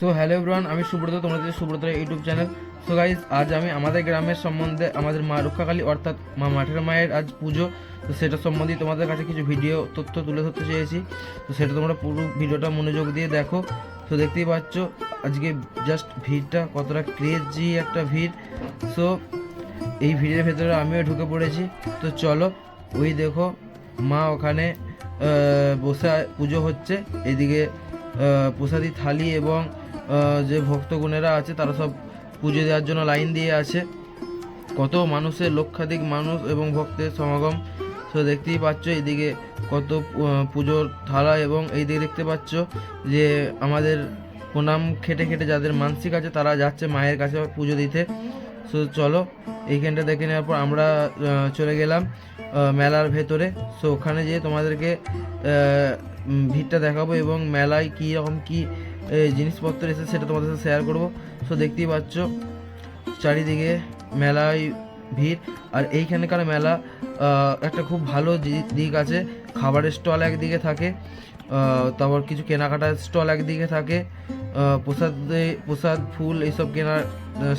So hello everyone, আমি সুব্রত, তোমাদের Subrata YouTube channel. So guys, আজ আমি আমাদের গ্রামের সম্বন্ধে, আমাদের মা রক্ষাকালী অর্থাৎ মা মাঠের মায়ের আজ পুজো, তো সেটা সম্বন্ধে তোমাদের কাছে কিছু ভিডিও তথ্য তুলে ধরতে চেয়েছি। তো সেটা তোমরা পুরো ভিডিওটা মনোযোগ দিয়ে দেখো। তো দেখতেই পাচ্ছ আজকে জাস্ট ভিড়টা কতটা ক্রেজি একটা ভিড়। সো এই ভিড়ের ভেতরে আমিও ঢুকে পড়েছি। তো চলো, ওই দেখো মা ওখানে বসে পুজো হচ্ছে। এদিকে প্রসাদী থালি এবং যে ভক্তগণেরা আছে তারা সব পুজো দেওয়ার জন্য লাইন দিয়ে আছে। কত মানুষের, লক্ষাধিক মানুষ এবং ভক্তের সমাগম। তো দেখতেই পাচ্ছ এইদিকে কত পুজোর থালা, এবং এইদিকে দেখতে পাচ্ছ যে আমাদের প্রণাম খেটে খেটে যাদের মানসিক আছে তারা যাচ্ছে মায়ের কাছে পুজো দিতে। সো চলো, এইখানটা দেখে নেওয়ার পর আমরা চলে গেলাম মেলার ভেতরে। সো ওখানে যেয়ে তোমাদেরকে ভিড়টা দেখাবো এবং মেলায় কী রকম কী জিনিসপত্র এসে সেটা তোমাদের সাথে শেয়ার করবো। সো দেখতেই পাচ্ছ চারিদিকে মেলায় ভিড়। আর এইখানকার মেলা একটা খুব ভালো দিক আছে, খাবারের স্টল একদিকে থাকে, তারপর কিছু কেনাকাটার স্টল একদিকে থাকে, প্রসাদ ফুল এইসব কেনার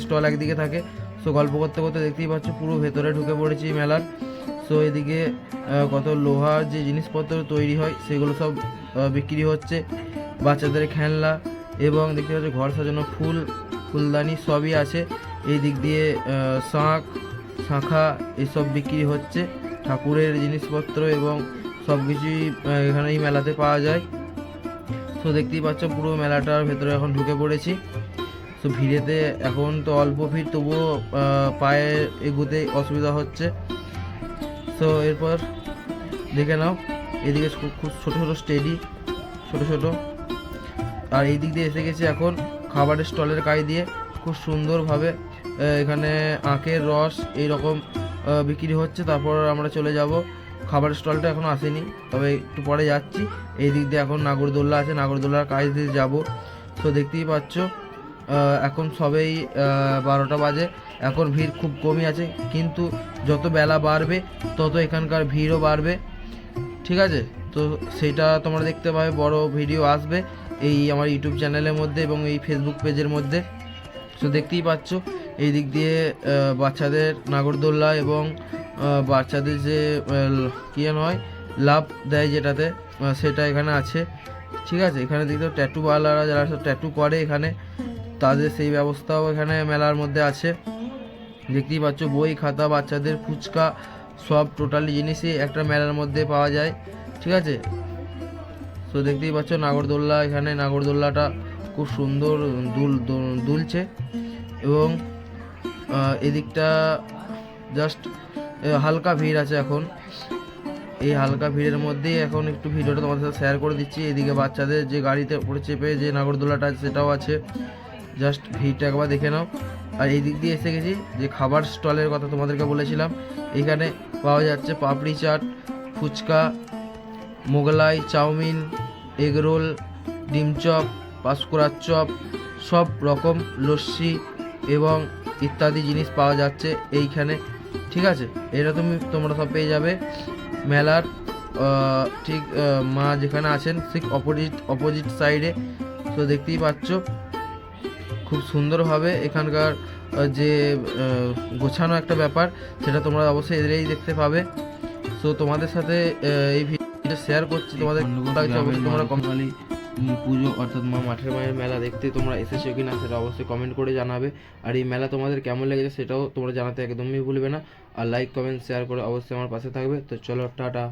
স্টল একদিকে থাকে। সো গল্প করতে করতে দেখতেই পাচ্ছ পুরো ভেতরে ঢুকে পড়েছি মেলার। সো এদিকে কত লোহার যে জিনিসপত্র তৈরি হয় সেগুলো সব বিক্রি হচ্ছে, বাচ্চাদের খেলনা, এবং দেখতে পাচ্ছ ঘর সাজানো ফুলদানি সবই আছে। এই দিক দিয়ে শাঁখা এসব বিক্রি হচ্ছে, ঠাকুরের জিনিসপত্র এবং সব কিছুই এখানে এই মেলাতে পাওয়া যায়। তো দেখতেই পাচ্ছ পুরো মেলাটার ভেতরে এখন ঢুকে পড়েছি। তো ভিড়েতে এখন তো অল্প ভিড়, তবুও পায়ে এগোতে অসুবিধা হচ্ছে। তো এরপর দেখে নাও এদিকে খুব ছোটো ছোটো স্টেডি, ছোটো, আর এই দিক দিয়ে এসে গেছে এখন খাবারের স্টলের গায়ে দিয়ে খুব সুন্দরভাবে এখানে আখের রস এইরকম বিক্রি হচ্ছে। তারপর আমরা চলে যাব, খাবারের স্টলটা এখনও আসেনি, তবে একটু পরে যাচ্ছি। এই দিক দিয়ে এখন নাগরদোল্লা আছে, নাগরদোল্লার কাজ দিয়ে যাব। তো দেখতেই পাচ্ছ এখন সবেই 12টা বাজে, এখন ভিড় খুব কমই আছে, কিন্তু যত বেলা বাড়বে তত এখানকার ভিড়ও বাড়বে। ঠিক আছে, তো সেটা তোমরা দেখতে পাবে, বড় ভিডিও আসবে এই আমার ইউটিউব চ্যানেলের মধ্যে এবং এই ফেসবুক পেজের মধ্যে। তো দেখতেই পাচ্ছ এই দিক দিয়ে বাচ্চাদের নাগরদোল্লা এবং বাচ্চাদের যে কী হয় লাভ দেয় যেটাতে, সেটা এখানে আছে। ঠিক আছে, এখানে দেখতে ট্যাটুওয়ালারা যারা সব ট্যাটু করে এখানে, তাদের সেই ব্যবস্থাও এখানে মেলার মধ্যে আছে। দেখতেই পাচ্ছ বই খাতা, বাচ্চাদের ফুচকা, সব টোটালি জিনিসই একটা মেলার মধ্যে পাওয়া যায়। ঠিক আছে, তো দেখতেই পাচ্ছ নাগরদোল্লা, এখানে নাগরদোল্লাটা খুব সুন্দর দুলছে, এবং এদিকটা জাস্ট হালকা ভিড় আছে এখন। এই হালকা ভিড়ের মধ্যেই এখন একটু ভিডিওটা তোমাদের সাথে শেয়ার করে দিচ্ছি। এদিকে বাচ্চাদের যে গাড়িতে উপরে চেপে যে নাগরদোল্লাটা আছে সেটাও আছে, জাস্ট ভিড়টা একবার দেখে নাও। আর এই দিক দিয়ে এসে গেছি যে খাবার স্টলের কথা তোমাদেরকে বলেছিলাম, এখানে পাওয়া যাচ্ছে পাপড়ি চাট, ফুচকা, মোগলাই, চাউমিন, এগরোল, ডিম চপ, পাঁশকুড়ার চপ, সব রকম লস্যি এবং ইত্যাদি জিনিস পাওয়া যাচ্ছে এইখানে। ঠিক আছে, এটা তোমরা সব পেয়ে যাবে মেলার ঠিক মা যেখানে আছেন ঠিক অপোজিট সাইডে। তো দেখতেই পাচ্ছ খুব সুন্দরভাবে এখানকার যে গোছানো একটা ব্যাপার, সেটা তোমরা অবশ্যই এদেরই দেখতে পাবে। তো তোমাদের সাথে এই ভিডিওটা শেয়ার করছি, তোমাদের তোমরা কমলি পুজো অর্থাৎ মা মাঠের মায়ের মেলা দেখতে তোমরা এসেছো কিনা সেটা অবশ্যই কমেন্ট করে জানাবে। আর এই মেলা তোমাদের কেমন লেগেছে সেটাও তোমরা জানাতে একদমই ভুলবে না। আর লাইক কমেন্ট শেয়ার করে অবশ্যই আমার পাশে থাকবে। তো চলো, টাটা।